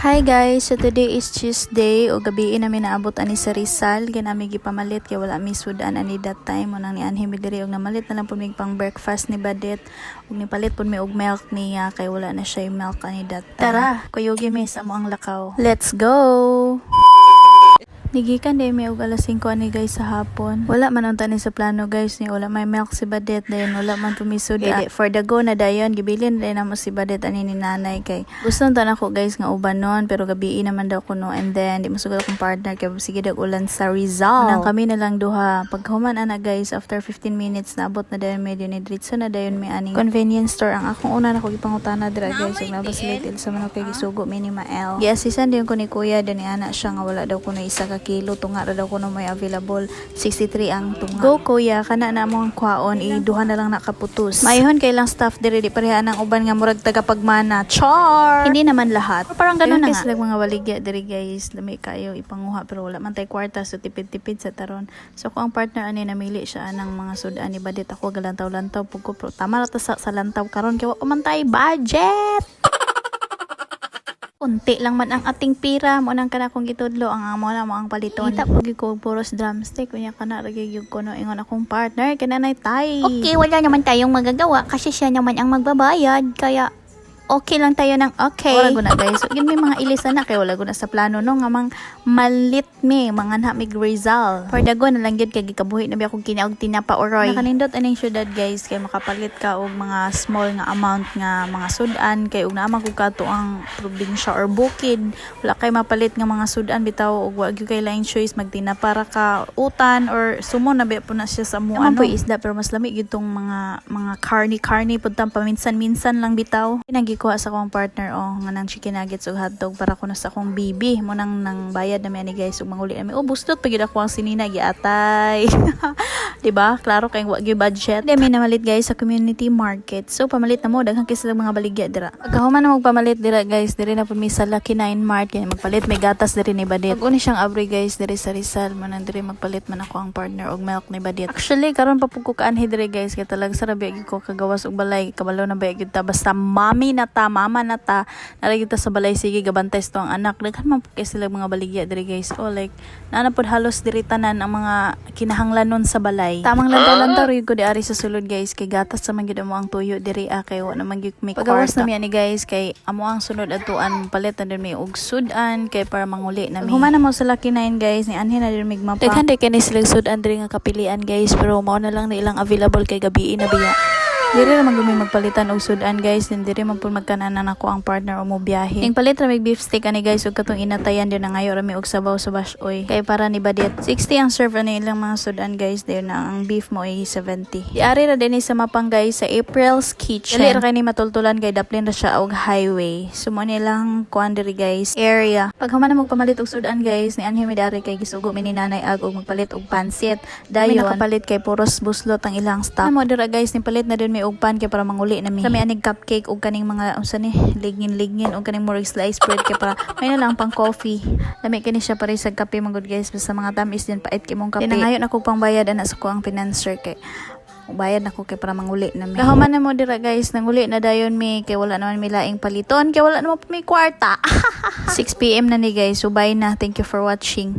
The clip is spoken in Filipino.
Hi guys, so today is Tuesday o gabi namin naabot ani sa Rizal ginami gipamalit kay wala mi sudan ani that time mo nang ni anhi mi diri og namalit na lang pud mi pang breakfast ni Badet ug nipalit pud mi og milk niya kay wala na siya milk ani that time. Tara, kuyugi mi sa mo ang lakaw. Let's go. Nigikan day may og alas 5 ani guys sa hapon. Wala man unta ni sa plano guys ni wala may milk si Badet dayon wala man tumisod for the go na dayon gibilin day na mo si Badet ani ni nanay kay gusto ta nako guys nga uban nun pero gabi naman daw kuno and then di masugod akong partner kay sige dag ulan sa Rizal. Nang kami na lang duha paghuman ana guys after 15 minutes naabot na dayon medyo ni diretso na dayon may aning convenience store ang akong una nako gipangutana dira guys ug nabas little sa manok kay gisugo minima L. Giasisan din ko ni kuya dani ana siya nga wala daw kuno isa ka kilo tunga ra daw kuno may available 63 ang tunga. Go kuya kana na mo ang kwaon iduha na lang nakaputos. Mayhon kay lang staff diri di pareha nang uban nga murag tagapagmana. Char. Hindi naman lahat. Parang ganoon na nga. Sila mga waligya diri guys, dami kayo ipanguha pero wala man tay kwarta so tipid-tipid sa taron. So ko ang partner ani namili siya ng mga sudan ni Badet ako galantaw-lantaw pug ko pero tama ra ta sa lantaw karon kay wa man tay budget. Unti lang man ang ating pira mo nang kana kong gitudlo ang amo na mo ang paliton. Kita pag ko puros drumstick unya kana ragi gyud ko no ingon akong partner kinanay tay. Okay, wala naman tayong magagawa kasi siya naman ang magbabayad kaya okay lang tayo ng okay. Wala guna guys. So, yun may mga ilisan na kay wala guna sa plano no nga mang malit mi mga na mig Rizal. For the go na lang gyud kay gikabuhi na bi ako kinaog tinapa oroy. Nakanindot aning syudad guys kay makapalit ka og mga small nga amount nga mga sudan kay ug naman ko kato ang probinsya or bukid. Wala kay mapalit nga mga sudan bitaw ug wa gyud kay lain choice magtinapa ra ka utan or sumo na bi po na siya sa mo ano. Po isda pero mas lami gyud tong mga carne pud tam paminsan-minsan lang bitaw. Kuha sa akong partner nga nang chicken nuggets ug hotdog para kuno sa akong bibi mo nang bayad na mi ani guys ug manguli na mi bustot pagid ako ang sinina giatay. Diba? Klaro kay wa gyud budget. Di mi namalit guys sa community market. So pamalit na mo daghang kay sila mga baligya dira. Pagkahuman na mo pamalit dira guys diri na pud mi sa Lucky 9 Mart kay magpalit may gatas diri ni Badet. Ug siyang abri guys diri sa Rizal mo nang diri magpalit man ako ang partner og milk ni Badet. Actually karon pa pud ko kaanhi diri guys kay talag sarabi gyud ko kagawas og balay kabalo na bayad gyud ta basta mama na ta naragi ta sa balay sige gabantay to ang anak daghan man kay sila mga baligya diri guys like naana pod halos diri tanan ang mga kinahanglanon sa balay tamang lantaw rig ko di ari sa sulod guys kay gatas sa man gyud mo ang tuyo diri kay wa na man gyud make pagawas na mi ani guys kay amo ang sunod adtuan palit na din mi og sudan kay para manguli na mi humana mo sa Lucky 9 guys ni anhin na din mig mapa daghan kay ni sila sudan diri nga kapilian guys pero mao na lang na ilang available kay gabi na biya. Diri naman gumi magpalitan og sudan guys, din diri man pud magkananan ako ang partner o mo biyahe. Ning palit ra mig beef steak ani guys ug katong inatayan din na ngayo ra mi og sabaw sa basoy. Kay para ni Badet 60 ang serve ani ilang mga sudan guys, din na ang beef mo ay 70. Diari ra din sa mapang guys sa April's Kitchen. Dili ra kay ni matultulan kay daplin ra siya og highway. Sumo nilang kuan diri guys area. Pag human na magpamalit og sudan guys, ni anhi mi dari kay gisugo mi ni nanay ag og magpalit og pansit. Dayon nakapalit kay puros buslot ang ilang stock. Mo dira guys ni palit na din mi og pan kay para manguli na mi. Kami anig cupcake og kaning mga unsa ni lignin og kaning more slice bread kay para may na lang pang coffee. Lami kini siya para sa kape magud guys basta mga tamis din pait kay mong kape. Dinangayon ako pang bayad ana sa ko ang financer kay bayad nako kay para manguli na mi. Kahuman na mo dira guys nanguli na dayon mi kay wala naman mi laing paliton kay wala naman mi kwarta. 6 PM na ni guys so bye na, thank you for watching.